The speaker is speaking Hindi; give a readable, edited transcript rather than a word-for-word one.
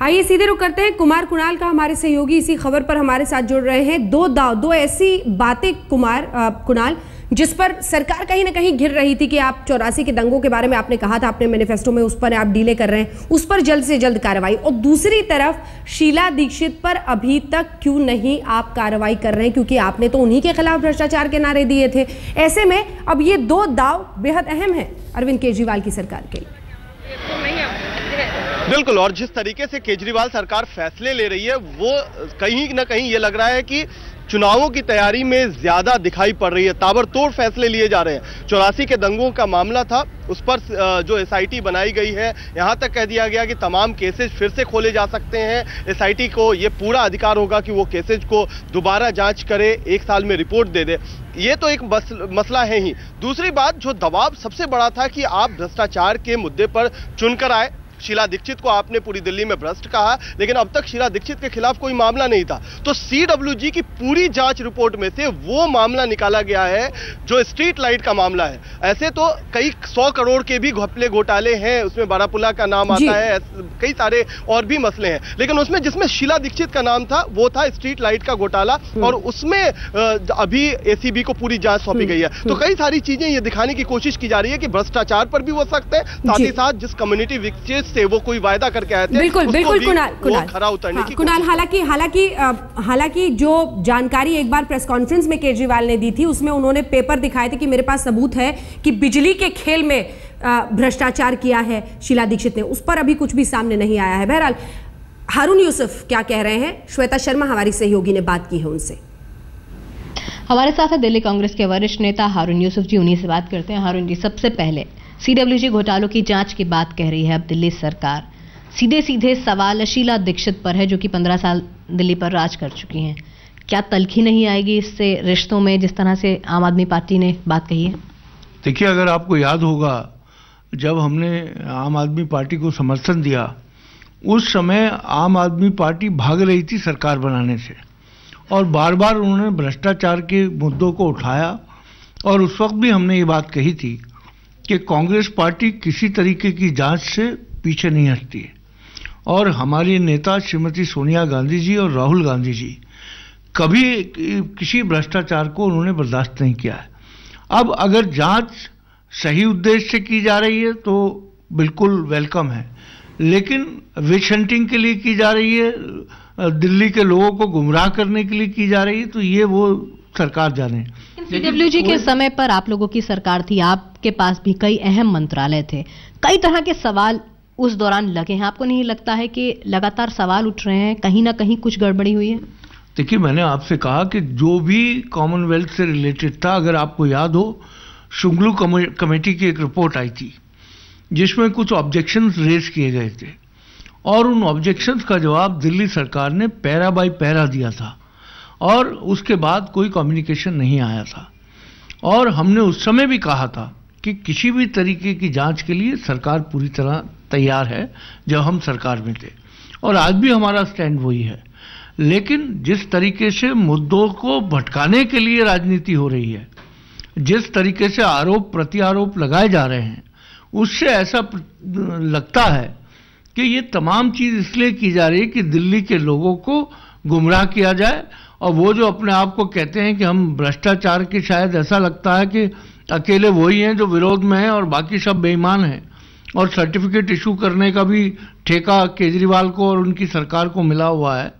आइए सीधे रुक करते हैं। कुमार कुणाल का हमारे सहयोगी इसी खबर पर हमारे साथ जुड़ रहे हैं। दो ऐसी बातें कुणाल जिस पर सरकार कहीं ना कहीं घिर रही थी कि आप 84 के दंगों के बारे में आपने कहा था अपने मैनिफेस्टो में, उस पर आप डीले कर रहे हैं, उस पर जल्द से जल्द कार्रवाई, और दूसरी तरफ शीला दीक्षित पर अभी तक क्यों नहीं आप कार्रवाई कर रहे हैं, क्योंकि आपने तो उन्हीं के खिलाफ भ्रष्टाचार के नारे दिए थे। ऐसे में अब ये दो दाव बेहद अहम है अरविंद केजरीवाल की सरकार के लिए। बिल्कुल, और जिस तरीके से केजरीवाल सरकार फैसले ले रही है वो कहीं ना कहीं ये लग रहा है कि चुनावों की तैयारी में ज्यादा दिखाई पड़ रही है। ताबड़तोड़ फैसले लिए जा रहे हैं। 84 के दंगों का मामला था, उस पर जो एसआईटी बनाई गई है, यहां तक कह दिया गया कि तमाम केसेज फिर से खोले जा सकते हैं। एसआईटी को ये पूरा अधिकार होगा कि वो केसेज को दोबारा जांच करे, 1 साल में रिपोर्ट दे दे। ये तो एक मसला है ही। दूसरी बात, जो दबाव सबसे बड़ा था कि आप भ्रष्टाचार के मुद्दे पर चुनकर आए। शीला दीक्षित को आपने पूरी दिल्ली में भ्रष्ट कहा, लेकिन अब तक शीला दीक्षित के खिलाफ कोई मामला नहीं था। तो सीडब्ल्यूजी की पूरी जांच रिपोर्ट में से वो मामला निकाला गया है जो स्ट्रीट लाइट का मामला है। ऐसे तो कई 100 करोड़ के भी घपले घोटाले हैं, उसमें बारापुला का नाम आता है, कई सारे और भी मसले हैं, लेकिन उसमें जिसमें शीला दीक्षित का नाम था वो था स्ट्रीट लाइट का घोटाला, और उसमें अभी एसीबी को पूरी जांच सौंपी गई है। तो कई सारी चीजें ये दिखाने की कोशिश की जा रही है कि भ्रष्टाचार पर भी वो सख्त है, साथ ही साथ जिस कम्युनिटी विक्टिम्स से वो कोई वायदा करके आए थे, बिल्कुल कुणाल खरा उतरने की कुणाल हालांकि जो जानकारी एक बार प्रेस कॉन्फ्रेंस में केजरीवाल ने दी थी, उसमें उन्होंने पेपर दिखाए थे कि मेरे पास सबूत है कि बिजली के खेल में भ्रष्टाचार किया है शीला दीक्षित ने। उस पर अभी कुछ भी सामने नहीं आया है। बहरहाल हारून यूसुफ क्या कह रहे हैं, श्वेता शर्मा हमारी सहयोगी ने बात की है उनसे। हमारे साथ है दिल्ली कांग्रेस के वरिष्ठ नेता हारून यूसुफ जी, उन्हीं से बात करते हैं। हारून जी, सबसे पहले सीडब्ल्यूजी घोटालों की जांच की बात कह रही है अब दिल्ली सरकार। सीधे सीधे सवाल शीला दीक्षित पर है जो कि 15 साल दिल्ली पर राज कर चुकी हैं। क्या तलखी नहीं आएगी इससे रिश्तों में, जिस तरह से आम आदमी पार्टी ने बात कही है? देखिए, अगर आपको याद होगा जब हमने आम आदमी पार्टी को समर्थन दिया, उस समय आम आदमी पार्टी भाग रही थी सरकार बनाने से, और बार बार उन्होंने भ्रष्टाचार के मुद्दों को उठाया, और उस वक्त भी हमने ये बात कही थी कि कांग्रेस पार्टी किसी तरीके की जांच से पीछे नहीं हटती है, और हमारी नेता श्रीमती सोनिया गांधी जी और राहुल गांधी जी कभी किसी भ्रष्टाचार को उन्होंने बर्दाश्त नहीं किया है। अब अगर जांच सही उद्देश्य से की जा रही है तो बिल्कुल वेलकम है, लेकिन विच हंटिंग के लिए की जा रही है, दिल्ली के लोगों को गुमराह करने के लिए की जा रही है, तो ये वो सरकार जाने। सीडब्ल्यूजी के समय पर आप लोगों की सरकार थी, आपके पास भी कई अहम मंत्रालय थे, कई तरह के सवाल उस दौरान लगे हैं। आपको नहीं लगता है कि लगातार सवाल उठ रहे हैं, कहीं ना कहीं कुछ गड़बड़ी हुई है? देखिए, मैंने आपसे कहा कि जो भी कॉमनवेल्थ से रिलेटेड था, अगर आपको याद हो, शुंगलू कमेटी की एक रिपोर्ट आई थी जिसमें कुछ ऑब्जेक्शंस रेज किए गए थे, और उन ऑब्जेक्शंस का जवाब दिल्ली सरकार ने पैरा बाय पैरा दिया था, और उसके बाद कोई कम्युनिकेशन नहीं आया था। और हमने उस समय भी कहा था कि किसी भी तरीके की जांच के लिए सरकार पूरी तरह तैयार है, जब हम सरकार में थे, और आज भी हमारा स्टैंड वही है। लेकिन जिस तरीके से मुद्दों को भटकाने के लिए राजनीति हो रही है, जिस तरीके से आरोप प्रत्यारोप लगाए जा रहे हैं, उससे ऐसा लगता है कि ये तमाम चीज इसलिए की जा रही है कि दिल्ली के लोगों को गुमराह किया जाए, और वो जो अपने आप को कहते हैं कि हम भ्रष्टाचार के, शायद ऐसा लगता है कि अकेले वही हैं जो विरोध में हैं और बाकी सब बेईमान हैं, और सर्टिफिकेट इशू करने का भी ठेका केजरीवाल को और उनकी सरकार को मिला हुआ है।